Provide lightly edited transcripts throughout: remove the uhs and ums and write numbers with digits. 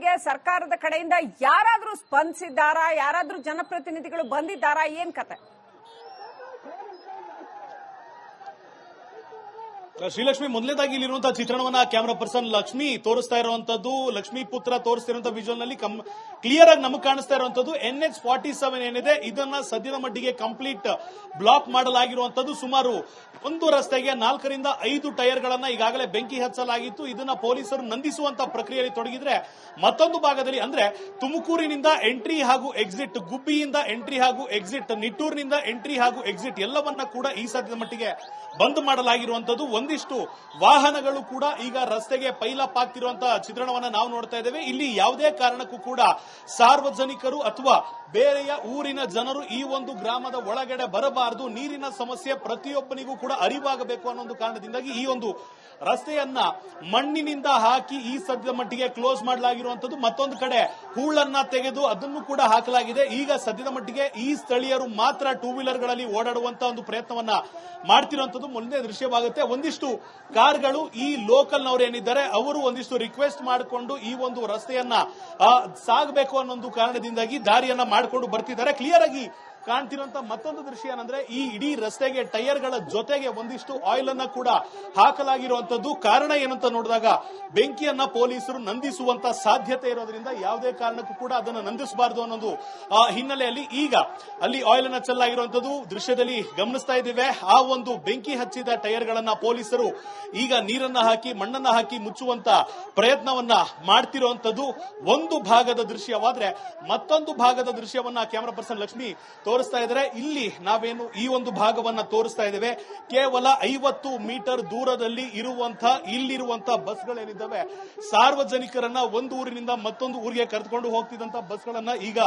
ಬಗ್ಗೆ ಸರ್ಕಾರದ ಕಡೆಯಿಂದ ಯಾರಾದ್ರೂ ಸ್ಪಂದಿಸಿದ್ದಾರಾ? ಯಾರಾದ್ರೂ ಜನಪ್ರತಿನಿಧಿಗಳು ಬಂದಿದ್ದಾರಾ? ಏನ್ ಕತೆ? ಶ್ರೀಲಕ್ಷ್ಮಿ, ಮೊದಲನೇದಾಗಿ ಇಲ್ಲಿರುವಂತಹ ಚಿತ್ರಣವನ್ನ ಕ್ಯಾಮರಾ ಪರ್ಸನ್ ಲಕ್ಷ್ಮಿ ತೋರಿಸ್ತಾ ಇರುವಂತದ್ದು, ಲಕ್ಷ್ಮಿ ಪುತ್ರ ತೋರಿಸ್ತಿರುವಂತಹ ವಿಜುವಲ್ ನಲ್ಲಿ ಕ್ಲಿಯರ್ ಆಗಿ ನಮಗೆ ಕಾಣಿಸ್ತಾ ಇರುವಂತದ್ದು NH47 ಏನಿದೆ ಇದನ್ನ ಸದ್ಯದ ಮಟ್ಟಿಗೆ ಕಂಪ್ಲೀಟ್ ಬ್ಲಾಕ್ ಮಾಡಲಾಗಿರುವಂತದ್ದು. ಸುಮಾರು ಒಂದು ರಸ್ತೆಗೆ 4 ರಿಂದ 5 ಟೈರ್ ಗಳನ್ನ ಈಗಾಗಲೇ ಬೆಂಕಿ ಹಚ್ಚಲಾಗಿತ್ತು. ಇದನ್ನ ಪೊಲೀಸರು ನಂದಿಸುವಂತ ಪ್ರಕ್ರಿಯೆಯಲ್ಲಿ ತೊಡಗಿದ್ರೆ, ಮತ್ತೊಂದು ಭಾಗದಲ್ಲಿ ಅಂದ್ರೆ ತುಮಕೂರಿನಿಂದ ಎಂಟ್ರಿ ಹಾಗೂ ಎಕ್ಸಿಟ್, ಗುಬ್ಬಿಯಿಂದ ಎಂಟ್ರಿ ಹಾಗೂ ಎಕ್ಸಿಟ್, ನಿಟ್ಟೂರಿನಿಂದ ಎಂಟ್ರಿ ಹಾಗೂ ಎಕ್ಸಿಟ್ ಎಲ್ಲವನ್ನ ಕೂಡ ಈ ಸದ್ಯದ ಮಟ್ಟಿಗೆ ಬಂದ್ ಮಾಡಲಾಗಿರುವಂತದ್ದು. ಒಂದಿಷ್ಟು ವಾಹನಗಳು ಕೂಡ ಈಗ ರಸ್ತೆಗೆ ಪೈಲಪ್ ಆಗ್ತಿರುವಂತಹ ಚಿತ್ರಣವನ್ನ ನಾವು ನೋಡ್ತಾ ಇದ್ದೇವೆ. ಇಲ್ಲಿ ಯಾವುದೇ ಕಾರಣಕ್ಕೂ ಕೂಡ ಸಾರ್ವಜನಿಕರು ಅಥವಾ ಬೇರೆಯ ಊರಿನ ಜನರು ಈ ಒಂದು ಗ್ರಾಮದ ಒಳಗಡೆ ಬರಬಾರದು, ನೀರಿನ ಸಮಸ್ಯೆ ಪ್ರತಿಯೊಬ್ಬನಿಗೂ ಕೂಡ ಅರಿವಾಗಬೇಕು ಅನ್ನೋ ಒಂದು ಕಾರಣದಿಂದಾಗಿ ಈ ಒಂದು ರಸ್ತೆಯನ್ನ ಮಣ್ಣಿನಿಂದ ಹಾಕಿ ಈ ಸದ್ಯದ ಮಟ್ಟಿಗೆ ಕ್ಲೋಸ್ ಮಾಡಲಾಗಿರುವಂತದ್ದು. ಮತ್ತೊಂದು ಕಡೆ ಹೂಳನ್ನ ತೆಗೆದು ಅದನ್ನು ಕೂಡ ಹಾಕಲಾಗಿದೆ. ಈಗ ಸದ್ಯದ ಮಟ್ಟಿಗೆ ಈ ಸ್ಥಳೀಯರು ಮಾತ್ರ ಟೂ ವೀಲರ್ ಗಳಲ್ಲಿ ಓಡಾಡುವಂತ ಒಂದು ಪ್ರಯತ್ನವನ್ನ ಮಾಡ್ತಿರುವಂತದ್ದು ಮೊದಲನೇ ದೃಶ್ಯವಾಗುತ್ತೆ. ಒಂದಿಷ್ಟು ಕಾರ್ಗಳು ಈ ಲೋಕಲ್ ನವರು ಏನಿದ್ದಾರೆ ಅವರು ಒಂದಿಷ್ಟು ರಿಕ್ವೆಸ್ಟ್ ಮಾಡಿಕೊಂಡು ಈ ಒಂದು ರಸ್ತೆಯನ್ನ ಸಾಗಬೇಕು ಅನ್ನೋ ಕಾರಣದಿಂದಾಗಿ ದಾರಿಯನ್ನ ಮಾಡಿಕೊಂಡು ಬರ್ತಿದ್ದಾರೆ. ಕ್ಲಿಯರ್ ಆಗಿ ಕಾಣ್ತಿರುವಂತ ಮತ್ತೊಂದು ದೃಶ್ಯ ಏನಂದ್ರೆ ಈ ಇಡೀ ರಸ್ತೆಗೆ ಟೈರ್ ಗಳ ಜೊತೆಗೆ ಒಂದಿಷ್ಟು ಆಯಿಲ್ ಅನ್ನ ಕೂಡ ಹಾಕಲಾಗಿರುವಂತದ್ದು. ಕಾರಣ ಏನಂತ ನೋಡಿದಾಗ ಬೆಂಕಿಯನ್ನ ಪೊಲೀಸರು ನಂದಿಸುವಂತ ಸಾಧ್ಯತೆ ಇರೋದ್ರಿಂದ ಯಾವುದೇ ಕಾರಣಕ್ಕೂ ಕೂಡ ಅದನ್ನು ನಂದಿಸಬಾರದು ಅನ್ನೋದು ಹಿನ್ನೆಲೆಯಲ್ಲಿ ಈಗ ಅಲ್ಲಿ ಆಯಿಲ್ ಅನ್ನ ಚೆಲ್ಲಾಗಿರುವಂತದ್ದು ದೃಶ್ಯದಲ್ಲಿ ಗಮನಿಸ್ತಾ ಇದ್ದೇವೆ. ಆ ಒಂದು ಬೆಂಕಿ ಹಚ್ಚಿದ ಟೈರ್ ಗಳನ್ನ ಪೊಲೀಸರು ಈಗ ನೀರನ್ನ ಹಾಕಿ ಮಣ್ಣನ್ನ ಹಾಕಿ ಮುಚ್ಚುವಂತ ಪ್ರಯತ್ನವನ್ನ ಮಾಡ್ತಿರುವಂತದ್ದು ಒಂದು ಭಾಗದ ದೃಶ್ಯವಾದ್ರೆ, ಮತ್ತೊಂದು ಭಾಗದ ದೃಶ್ಯವನ್ನ ಕ್ಯಾಮರಾ ಪರ್ಸನ್ ಲಕ್ಷ್ಮಿ ತೋರಿಸ್ತಾ ಇದ್ದಾರೆ. ಇಲ್ಲಿ ನಾವೇನು ಈ ಒಂದು ಭಾಗವನ್ನ ತೋರಿಸ್ತಾ ಇದ್ದೇವೆ, ಕೇವಲ 50 ಮೀಟರ್ ದೂರದಲ್ಲಿ ಇಲ್ಲಿರುವಂತಹ ಬಸ್ಗಳೇನಿದ್ದಾವೆ ಸಾರ್ವಜನಿಕರನ್ನ ಒಂದು ಊರಿನಿಂದ ಮತ್ತೊಂದು ಊರಿಗೆ ಕರೆದುಕೊಂಡು ಹೋಗ್ತಿದ್ದಂತ ಬಸ್ಗಳನ್ನ ಈಗ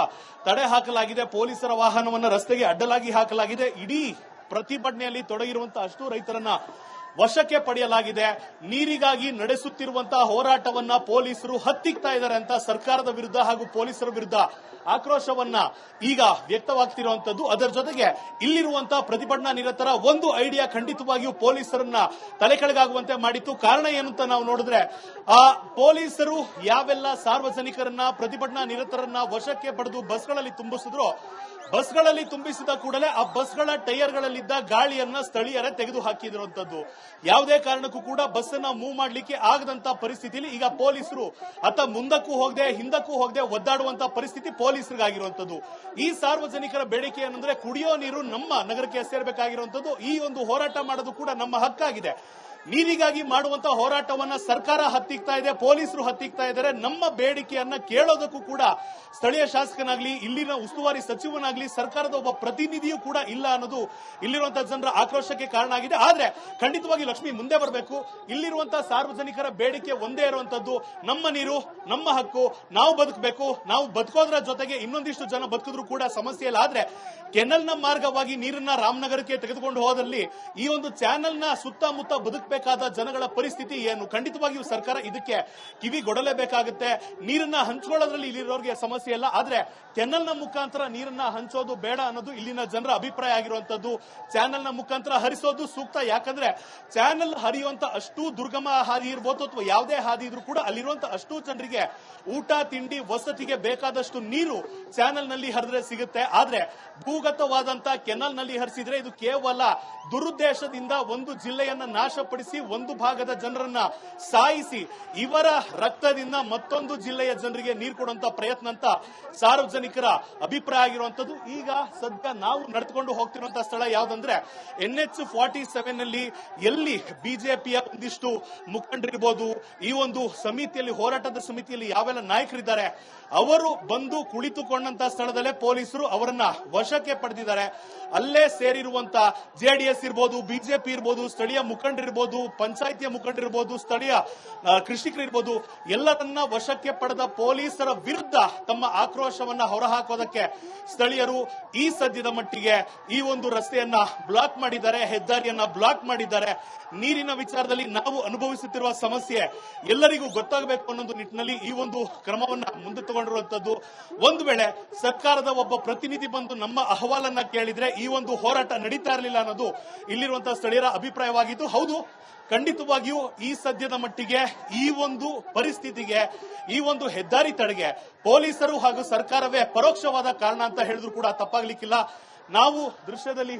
ತಡೆ ಹಾಕಲಾಗಿದೆ. ಪೊಲೀಸರ ವಾಹನವನ್ನ ರಸ್ತೆಗೆ ಅಡ್ಡಲಾಗಿ ಹಾಕಲಾಗಿದೆ. ಇಡೀ ಪ್ರತಿಭಟನೆಯಲ್ಲಿ ತೊಡಗಿರುವಂತಹ ಅಷ್ಟು ರೈತರನ್ನ ವಶಕ್ಕೆ ಪಡೆಯಲಾಗಿದೆ. ನೀರಿಗಾಗಿ ನಡೆಸುತ್ತಿರುವಂತಹ ಹೋರಾಟವನ್ನ ಪೊಲೀಸರು ಹತ್ತಿಕ್ತಾ ಇದ್ದಾರೆ ಅಂತ ಸರ್ಕಾರದ ವಿರುದ್ಧ ಹಾಗೂ ಪೊಲೀಸರ ವಿರುದ್ಧ ಆಕ್ರೋಶವನ್ನ ಈಗ ವ್ಯಕ್ತವಾಗ್ತಿರುವಂತದ್ದು. ಅದರ ಜೊತೆಗೆ ಇಲ್ಲಿರುವಂತಹ ಪ್ರತಿಭಟನಾ ನಿರತರ ಒಂದು ಐಡಿಯಾ ಖಂಡಿತವಾಗಿಯೂ ಪೊಲೀಸರನ್ನ ತಲೆ ಕೆಳಗಾಗುವಂತೆ ಮಾಡಿತ್ತು. ಕಾರಣ ಏನು ಅಂತ ನಾವು ನೋಡಿದ್ರೆ, ಪೊಲೀಸರು ಯಾವೆಲ್ಲ ಸಾರ್ವಜನಿಕರನ್ನ ಪ್ರತಿಭಟನಾ ನಿರತರನ್ನ ವಶಕ್ಕೆ ಪಡೆದು ಬಸ್ಗಳಲ್ಲಿ ತುಂಬಿಸಿದ್ರು, ಬಸ್ಗಳಲ್ಲಿ ತುಂಬಿಸಿದ ಕೂಡಲೇ ಆ ಬಸ್ಗಳ ಟೈರ್ಗಳಲ್ಲಿದ್ದ ಗಾಳಿಯನ್ನ ಸ್ಥಳೀಯರೇ ತೆಗೆದು ಹಾಕಿದಿರುವಂತದ್ದು. ಯಾವುದೇ ಕಾರಣಕ್ಕೂ ಕೂಡ ಬಸ್ ಅನ್ನ ಮೂವ್ ಮಾಡಲಿಕ್ಕೆ ಆಗದಂತ ಪರಿಸ್ಥಿತಿಯಲ್ಲಿ ಈಗ ಪೊಲೀಸರು ಮುಂದಕ್ಕೂ ಹೋಗದೆ ಹಿಂದಕ್ಕೂ ಹೋಗದೆ ಒದ್ದಾಡುವಂತ ಪರಿಸ್ಥಿತಿ ಪೊಲೀಸರಿಗಾಗಿರುವಂತದ್ದು. ಈ ಸಾರ್ವಜನಿಕರ ಬೇಡಿಕೆ ಏನಂದ್ರೆ ಕುಡಿಯೋ ನೀರು ನಮ್ಮ ನಗರಕ್ಕೆ ಸೇರಬೇಕಾಗಿರುವಂತದ್ದು. ಈ ಒಂದು ಹೋರಾಟ ಮಾಡೋದು ಕೂಡ ನಮ್ಮ ಹಕ್ಕಾಗಿದೆ. ನೀರಿಗಾಗಿ ಮಾಡುವಂತಹ ಹೋರಾಟವನ್ನ ಸರ್ಕಾರ ಹತ್ತಿಕ್ತಾ ಇದೆ, ಪೊಲೀಸರು ಹತ್ತಿಕ್ತಾ ಇದ್ದಾರೆ. ನಮ್ಮ ಬೇಡಿಕೆಯನ್ನ ಕೇಳೋದಕ್ಕೂ ಕೂಡ ಸ್ಥಳೀಯ ಶಾಸಕನಾಗ್ಲಿ ಇಲ್ಲಿನ ಉಸ್ತುವಾರಿ ಸಚಿವನಾಗ್ಲಿ ಸರ್ಕಾರದ ಒಬ್ಬ ಪ್ರತಿನಿಧಿಯೂ ಕೂಡ ಇಲ್ಲ ಅನ್ನೋದು ಇಲ್ಲಿರುವಂತಹ ಜನರ ಆಕ್ರೋಶಕ್ಕೆ ಕಾರಣ ಆಗಿದೆ. ಆದ್ರೆ ಖಂಡಿತವಾಗಿ ಲಕ್ಷ್ಮಿ ಮುಂದೆ ಬರಬೇಕು. ಇಲ್ಲಿರುವಂತಹ ಸಾರ್ವಜನಿಕರ ಬೇಡಿಕೆ ಒಂದೇ ಇರುವಂತದ್ದು, ನಮ್ಮ ನೀರು ನಮ್ಮ ಹಕ್ಕು, ನಾವು ಬದುಕಬೇಕು. ನಾವು ಬದುಕೋದ್ರ ಜೊತೆಗೆ ಇನ್ನೊಂದಿಷ್ಟು ಜನ ಬದುಕಿದ್ರು ಕೂಡ ಸಮಸ್ಯೆ ಇಲ್ಲ. ಆದ್ರೆ ಕೆನಲ್ನ ಮಾರ್ಗವಾಗಿ ನೀರನ್ನ ರಾಮನಗರಕ್ಕೆ ತೆಗೆದುಕೊಂಡು ಹೋದಲ್ಲಿ ಈ ಒಂದು ಚಾನೆಲ್ನ ಸುತ್ತಮುತ್ತ ಬದುಕಬೇಕಾದ ಜನಗಳ ಪರಿಸ್ಥಿತಿ ಏನು? ಖಂಡಿತವಾಗಿಯೂ ಸರ್ಕಾರ ಇದಕ್ಕೆ ಕಿವಿಗೊಡಲೇಬೇಕಾಗುತ್ತೆ. ನೀರನ್ನ ಹಂಚ್ಕೊಳ್ಳೋದ್ರಲ್ಲಿ ಇಲ್ಲಿರೋರಿಗೆ ಸಮಸ್ಯೆ ಇಲ್ಲ, ಆದ್ರೆ ಕೆನಲ್ನ ಮುಖಾಂತರ ನೀರನ್ನ ಹಂಚೋದು ಬೇಡ ಅನ್ನೋದು ಇಲ್ಲಿನ ಜನರ ಅಭಿಪ್ರಾಯ ಆಗಿರುವಂತದ್ದು. ಚಾನೆಲ್ನ ಮುಖಾಂತರ ಹರಿಸೋದು ಸೂಕ್ತ. ಯಾಕಂದ್ರೆ ಚಾನೆಲ್ ಹರಿಯುವಂತ ಅಷ್ಟು ದುರ್ಗಮ ಹಾದಿ ಇರ್ಬೋದು ಅಥವಾ ಯಾವುದೇ ಹಾದಿ ಇದ್ರೂ ಕೂಡ ಅಲ್ಲಿರುವಂತ ಅಷ್ಟು ಜನರಿಗೆ ಊಟ ತಿಂಡಿ ವಸತಿಗೆ ಬೇಕಾದಷ್ಟು ನೀರು ಚಾನೆಲ್ ನಲ್ಲಿ ಹರಿದ್ರೆ ಸಿಗುತ್ತೆ. ಆದ್ರೆ ಭೂಗತವಾದಂತ ಕೆನಲ್ ನಲ್ಲಿ ಹರಿಸಿದ್ರೆ ಇದು ಕೇವಲ ದುರುದ್ದೇಶದಿಂದ ಒಂದು ಜಿಲ್ಲೆಯನ್ನ ನಾಶಪಡಿಸಿ ಒಂದು ಭಾಗದ ಜನರನ್ನ ಸಾಯಿಸಿ ಇವರ ರಕ್ತದಿಂದ ಮತ್ತೊಂದು ಜಿಲ್ಲೆಯ ಜನರಿಗೆ ನೀರು ಕೊಡುವಂತ ಪ್ರಯತ್ನ ಅಂತ ಸಾರ್ವಜನಿಕರ ಅಭಿಪ್ರಾಯ ಆಗಿರುವಂತದ್ದು. ಈಗ ಸದ್ಯ ನಾವು ನಡೆದುಕೊಂಡು ಹೋಗ್ತಿರುವಂತಹ ಸ್ಥಳ ಯಾವ್ದಂದ್ರೆ NH47 ನಲ್ಲಿ ಎಲ್ಲಿ ಬಿಜೆಪಿಯ ಒಂದಿಷ್ಟು ಮುಖಂಡರಿರ್ಬೋದು, ಈ ಒಂದು ಸಮಿತಿಯಲ್ಲಿ ಹೋರಾಟದ ಸಮಿತಿಯಲ್ಲಿ ಯಾವೆಲ್ಲ ನಾಯಕರಿದ್ದಾರೆ ಅವರು ಬಂದು ಕುಳಿತುಕೊಂಡಂತ ಸ್ಥಳದಲ್ಲೇ ಪೊಲೀಸರು ಅವರನ್ನ ವಶಕ್ಕೆ ಪಡೆದಿದ್ದಾರೆ. ಅಲ್ಲೇ ಸೇರಿರುವಂತ ಜೆಡಿಎಸ್ ಇರ್ಬೋದು, ಬಿಜೆಪಿ ಇರ್ಬೋದು, ಸ್ಥಳೀಯ ಮುಖಂಡರಿರ್ಬೋದು, ಪಂಚಾಯಿತಿಯ ಮುಖಂಡರಿರ್ಬೋದು, ಸ್ಥಳೀಯ ಕೃಷಿಕರಿರ್ಬೋದು, ಎಲ್ಲರನ್ನ ವಶಕ್ಕೆ ಪಡೆದ ಪೊಲೀಸರ ವಿರುದ್ಧ ತಮ್ಮ ಆಕ್ರೋಶವನ್ನ ಹೊರಹಾಕೋದಕ್ಕೆ ಸ್ಥಳೀಯರು ಈ ಸದ್ಯದ ಮಟ್ಟಿಗೆ ಈ ಒಂದು ರಸ್ತೆಯನ್ನ ಬ್ಲಾಕ್ ಮಾಡಿದ್ದಾರೆ, ಹೆದ್ದಾರಿಯನ್ನ ಬ್ಲಾಕ್ ಮಾಡಿದ್ದಾರೆ. ನೀರಿನ ವಿಚಾರದಲ್ಲಿ ನಾವು ಅನುಭವಿಸುತ್ತಿರುವ ಸಮಸ್ಯೆ ಎಲ್ಲರಿಗೂ ಗೊತ್ತಾಗಬೇಕು ಅನ್ನೋ ನಿಟ್ಟಿನಲ್ಲಿ ಈ ಒಂದು ಕ್ರಮವನ್ನ ಮುಂದೆ ತಗೊಂಡಿರುವಂತದ್ದು. ಒಂದು ವೇಳೆ ಸರ್ಕಾರದ ಒಬ್ಬ ಪ್ರತಿನಿಧಿ ಬಂದು ನಮ್ಮ ಅಹವಾಲನ್ನ ಕೇಳಿದ್ರೆ ಈ ಒಂದು ಹೋರಾಟ ನಡೀತಾ ಇರಲಿಲ್ಲ ಅನ್ನೋದು ಇಲ್ಲಿರುವಂತಹ ಸ್ಥಳೀಯರ ಅಭಿಪ್ರಾಯವಾಗಿದ್ದು. ಹೌದು, ಖಂಡಿತವಾಗಿಯೂ ಈ ಸದ್ಯದ ಮಟ್ಟಿಗೆ ಈ ಒಂದು ಪರಿಸ್ಥಿತಿಗೆ, ಈ ಒಂದು ಹೆದ್ದಾರಿ ತಡೆಗೆ ಪೊಲೀಸರು ಹಾಗೂ ಸರ್ಕಾರವೇ ಪರೋಕ್ಷವಾದ ಕಾರಣ ಅಂತ ಹೇಳಿದ್ರು ಕೂಡ ತಪ್ಪಾಗ್ಲಿಕ್ಕಿಲ್ಲ. ನಾವು ದೃಶ್ಯದಲ್ಲಿ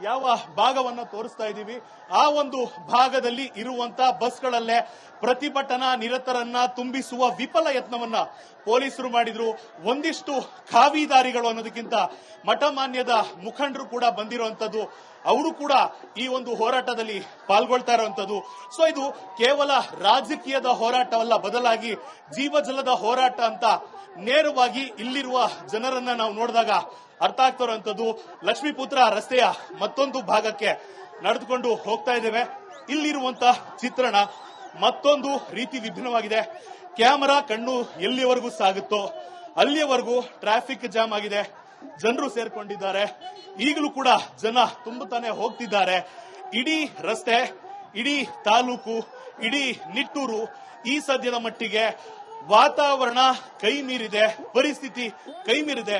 ಯಾವ ಭಾಗವನ್ನ ತೋರಿಸ್ತಾ ಇದ್ದೀವಿ ಆ ಒಂದು ಭಾಗದಲ್ಲಿ ಇರುವಂತ ಬಸ್ಗಳಲ್ಲೇ ಪ್ರತಿಭಟನಾ ನಿರತರನ್ನ ತುಂಬಿಸುವ ವಿಫಲ ಯತ್ನವನ್ನ ಪೊಲೀಸರು ಮಾಡಿದ್ರು. ಒಂದಿಷ್ಟು ಖಾವಿದಾರಿಗಳು ಅನ್ನೋದಕ್ಕಿಂತ ಮಠಮಾನ್ಯದ ಮುಖಂಡರು ಕೂಡ ಬಂದಿರುವಂತದ್ದು, ಅವರು ಕೂಡ ಈ ಒಂದು ಹೋರಾಟದಲ್ಲಿ ಪಾಲ್ಗೊಳ್ತಾ ಇರುವಂತದ್ದು. ಸೊ ಇದು ಕೇವಲ ರಾಜಕೀಯದ ಹೋರಾಟವಲ್ಲ, ಬದಲಾಗಿ ಜೀವಜಲದ ಹೋರಾಟ ಅಂತ ನೇರವಾಗಿ ಇಲ್ಲಿರುವ ಜನರನ್ನ ನಾವು ನೋಡಿದಾಗ ಅರ್ಥ ಆಗ್ತಾ ಇರುವಂತದ್ದು. ಲಕ್ಷ್ಮೀಪುತ್ರ ರಸ್ತೆಯ ಮತ್ತೊಂದು ಭಾಗಕ್ಕೆ ನಡೆದುಕೊಂಡು ಹೋಗ್ತಾ ಇದ್ದೇವೆ. ಇಲ್ಲಿರುವಂತಹ ಚಿತ್ರಣ ಮತ್ತೊಂದು ರೀತಿ ವಿಭಿನ್ನವಾಗಿದೆ. ಕ್ಯಾಮೆರಾ ಕಣ್ಣು ಎಲ್ಲಿವರೆಗೂ ಸಾಗುತ್ತೋ ಅಲ್ಲಿಯವರೆಗೂ ಟ್ರಾಫಿಕ್ ಜಾಮ್ ಆಗಿದೆ, ಜನರು ಸೇರ್ಕೊಂಡಿದ್ದಾರೆ. ಈಗಲೂ ಕೂಡ ಜನ ತುಂಬುತ್ತಾನೆ ಹೋಗ್ತಿದ್ದಾರೆ. ಇಡೀ ರಸ್ತೆ, ಇಡೀ ತಾಲೂಕು, ಇಡೀ ನಿಟ್ಟೂರು ಈ ಸದ್ಯದ ಮಟ್ಟಿಗೆ ವಾತಾವರಣ ಕೈ ಮೀರಿದೆ, ಪರಿಸ್ಥಿತಿ ಕೈ ಮೀರಿದೆ.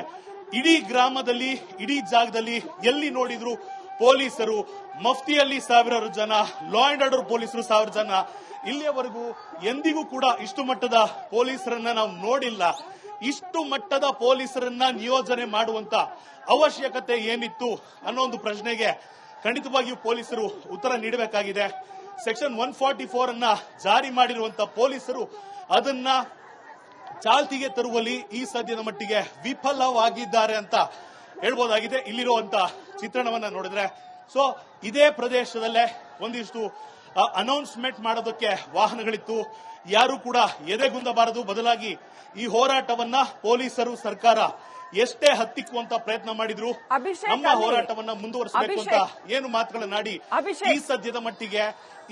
ಇಡೀ ಗ್ರಾಮದಲ್ಲಿ, ಇಡೀ ಜಾಗದಲ್ಲಿ ಎಲ್ಲಿ ನೋಡಿದ್ರು ಪೊಲೀಸರು, ಮಫ್ತಿಯಲ್ಲಿ ಸಾವಿರಾರು ಜನ, ಲಾ ಅಂಡ್ ಆರ್ಡರ್ ಪೊಲೀಸರು 1000 ಜನ. ಇಲ್ಲಿಯವರೆಗೂ ಎಂದಿಗೂ ಕೂಡ ಇಷ್ಟು ಮಟ್ಟದ ಪೊಲೀಸರನ್ನ ನಾವು ನೋಡಿಲ್ಲ. ಇಷ್ಟು ಮಟ್ಟದ ಪೊಲೀಸರನ್ನ ನಿಯೋಜನೆ ಮಾಡುವಂತ ಅವಶ್ಯಕತೆ ಏನಿತ್ತು ಅನ್ನೋ ಒಂದು ಪ್ರಶ್ನೆಗೆ ಖಂಡಿತವಾಗಿಯೂ ಪೊಲೀಸರು ಉತ್ತರ ನೀಡಬೇಕಾಗಿದೆ. ಸೆಕ್ಷನ್ 144 ಅನ್ನ ಜಾರಿ ಮಾಡಿರುವಂತಹ ಪೊಲೀಸರು ಅದನ್ನ ಚಾಲ್ತಿಗೆ ತರುವಲ್ಲಿ ಈ ಸದ್ಯದ ಮಟ್ಟಿಗೆ ವಿಫಲವಾಗಿದ್ದಾರೆ ಅಂತ ಹೇಳ್ಬೋದಾಗಿದೆ ಇಲ್ಲಿರುವಂತ ಚಿತ್ರಣವನ್ನ ನೋಡಿದ್ರೆ. ಸೊ ಇದೇ ಪ್ರದೇಶದಲ್ಲೇ ಒಂದಿಷ್ಟು ಅನೌನ್ಸ್ಮೆಂಟ್ ಮಾಡೋದಕ್ಕೆ ವಾಹನಗಳಿತ್ತು. ಯಾರು ಕೂಡ ಎದೆಗುಂದಬಾರದು, ಬದಲಾಗಿ ಈ ಹೋರಾಟವನ್ನ ಪೊಲೀಸರು, ಸರ್ಕಾರ ಎಷ್ಟೇ ಹತ್ತಿಕ್ಕುವಂತ ಪ್ರಯತ್ನ ಮಾಡಿದ್ರು ನಮ್ಮ ಹೋರಾಟವನ್ನ ಮುಂದುವರಿಸಬೇಕು ಅಂತ ಏನು ಮಾತುಗಳನ್ನಾಡಿ ಈ ಸದ್ಯದ ಮಟ್ಟಿಗೆ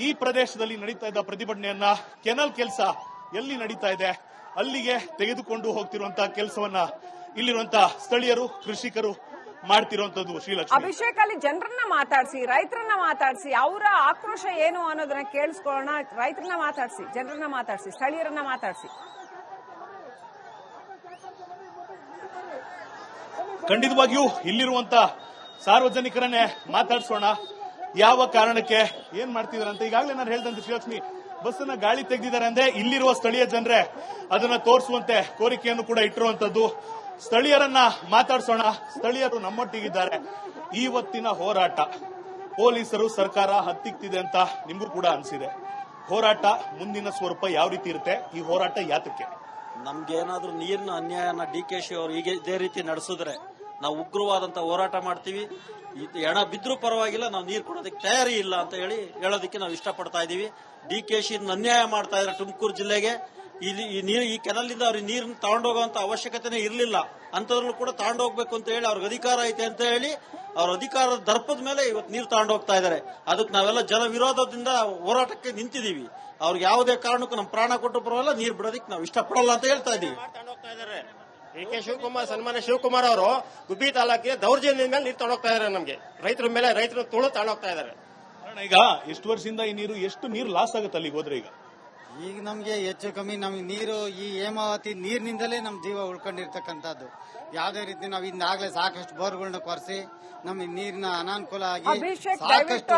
ಈ ಪ್ರದೇಶದಲ್ಲಿ ನಡೀತಾ ಇದ್ದ ಪ್ರತಿಭಟನೆಯನ್ನ ಕೆನಲ್ ಕೆಲಸ ಎಲ್ಲಿ ನಡೀತಾ ಇದೆ ಅಲ್ಲಿಗೆ ತೆಗೆದುಕೊಂಡು ಹೋಗ್ತಿರುವಂತಹ ಕೆಲಸವನ್ನ ಇಲ್ಲಿರುವಂತಹ ಸ್ಥಳೀಯರು, ಕೃಷಿಕರು ಮಾಡ್ತಿರುವಂತದ್ದು. ಶ್ರೀಲಕ್ಷ್ಮಿ, ಅಭಿಷೇಕ್, ಅಲ್ಲಿ ಜನರನ್ನ ಮಾತಾಡಿಸಿ, ರೈತರನ್ನ ಮಾತಾಡಿಸಿ, ಅವರ ಆಕ್ರೋಶ ಏನು ಅನ್ನೋದನ್ನ ಕೇಳಿಸ್ಕೊಳ್ಳೋಣ. ರೈತರನ್ನ ಮಾತಾಡಿಸಿ, ಜನರನ್ನ ಮಾತಾಡಿಸಿ, ಸ್ಥಳೀಯರನ್ನ ಮಾತಾಡಿಸಿ. ಖಂಡಿತವಾಗಿಯೂ ಇಲ್ಲಿರುವಂತ ಸಾರ್ವಜನಿಕರನ್ನೇ ಮಾತಾಡಿಸೋಣ. ಯಾವ ಕಾರಣಕ್ಕೆ ಏನ್ ಮಾಡ್ತಿದಾರೆ ಅಂತ ಈಗಾಗಲೇ ನಾನು ಹೇಳ್ದಂತೆ ಶ್ರೀಲಕ್ಷ್ಮಿ, ಬಸ್ ಅನ್ನ ಗಾಳಿ ತೆಗೆದಿದ್ದಾರೆ ಅಂದ್ರೆ ಇಲ್ಲಿರುವ ಸ್ಥಳೀಯ ಜನರೇ ಅದನ್ನ ತೋರಿಸುವಂತೆ ಕೋರಿಕೆಯನ್ನು ಕೂಡ ಇಟ್ಟಿರುವಂತದ್ದು. ಸ್ಥಳೀಯರನ್ನ ಮಾತಾಡಿಸೋಣ. ಸ್ಥಳೀಯರು ನಮ್ಮೊಟ್ಟಿಗಿದ್ದಾರೆ. ಇವತ್ತಿನ ಹೋರಾಟ ಪೊಲೀಸರು, ಸರ್ಕಾರ ಹತ್ತಿಕ್ತಿದೆ ಅಂತ ನಿಮಗೂ ಕೂಡ ಅನ್ಸಿದೆ. ಹೋರಾಟ ಮುಂದಿನ ಸ್ವರೂಪ ಯಾವ ರೀತಿ ಇರುತ್ತೆ? ಈ ಹೋರಾಟ ಯಾತಕ್ಕೆ? ನಮ್ಗೇನಾದ್ರೂ ನೀರಿನ ಅನ್ಯಾಯನ DKC ಅವರು ಈಗ ಇದೇ ರೀತಿ ನಡೆಸಿದ್ರೆ ನಾವು ಉಗ್ರವಾದಂತ ಹೋರಾಟ ಮಾಡ್ತೀವಿ. ಹೆಣ ಬಿದ್ರೂ ಪರವಾಗಿಲ್ಲ, ನಾವು ನೀರು ಕೊಡೋದಕ್ಕೆ ತಯಾರಿ ಇಲ್ಲ ಅಂತ ಹೇಳೋದಕ್ಕೆ ನಾವು ಇಷ್ಟಪಡ್ತಾ ಇದೀವಿ. DKC ಅನ್ಯಾಯ ಮಾಡ್ತಾ ಇದ್ದಾರೆ ತುಮಕೂರು ಜಿಲ್ಲೆಗೆ. ಈ ಕೆನಲ್ನಿಂದ ಅವ್ರಿಗೆ ನೀರನ್ನು ತಗೊಂಡೋಗುವಂತ ಅವಶ್ಯಕತೆನೇ ಇರಲಿಲ್ಲ. ಅಂತದ್ರಲ್ಲೂ ಕೂಡ ತಗೊಂಡೋಗ್ಬೇಕು ಅಂತ ಹೇಳಿ ಅವ್ರಿಗೆ ಅಧಿಕಾರ ಐತೆ ಅಂತ ಹೇಳಿ ಅವ್ರ ಅಧಿಕಾರದ ದರ್ಪದ ಮೇಲೆ ಇವತ್ತು ನೀರು ತಗೊಂಡೋಗ್ತಾ ಇದ್ದಾರೆ. ಅದಕ್ಕೆ ನಾವೆಲ್ಲ ಜನ ವಿರೋಧದಿಂದ ಹೋರಾಟಕ್ಕೆ ನಿಂತಿದೀವಿ. ಅವ್ರಿಗೆ ಯಾವುದೇ ಕಾರಣಕ್ಕೂ ನಮ್ಮ ಪ್ರಾಣ ಕೊಟ್ಟು ಬರೋಲ್ಲ, ನೀರು ಬಿಡೋದಕ್ಕೆ ನಾವು ಇಷ್ಟಪಡಲ್ಲ ಅಂತ ಹೇಳ್ತಾ ಇದೀವಿ. DK ಶಿವಕುಮಾರ್, ಸನ್ಮಾನ್ಯ ಶಿವಕುಮಾರ್ ಅವರು ಗುಬ್ಬಿ ತಾಲೂಕಿಗೆ ದೌರ್ಜನ್ಯದ ಮೇಲೆ ನೀರು ತಗೊಂಡೋಗ್ತಾ ಇದ್ದಾರೆ. ನಮಗೆ ರೈತರ ಮೇಲೆ ರೈತರು ತುಳು ತಗೊಂಡೋಗ್ತಾ ಇದ್ದಾರೆ. ಈಗ ಎಷ್ಟು ವರ್ಷದಿಂದ ಈ ನೀರು, ಎಷ್ಟು ನೀರು ಲಾಸ್ ಆಗುತ್ತೆ ಅಲ್ಲಿಗೆ ಹೋದ್ರೆ? ಈಗ ನಮ್ಗೆ ಹೆಚ್ಚು ಕಮ್ಮಿ ನಮ್ಗೆ ನೀರು ಈ ಹೇಮಾವತಿ ನೀರಿನಿಂದಲೇ ನಮ್ ಜೀವ ಉಳ್ಕೊಂಡಿರ್ತಕ್ಕಂಥದ್ದು. ಯಾವುದೇ ರೀತಿ ನಾವು ಇಂದಾಗಲೇ ಸಾಕಷ್ಟು ಬೋರ್ಗಳನ್ನ ಕೊರೆಸಿ ನಮಗೆ ನೀರಿನ ಅನಾನುಕೂಲ ಆಗಿ ಅಭಿಷೇಕ್, ಸಾಕಷ್ಟು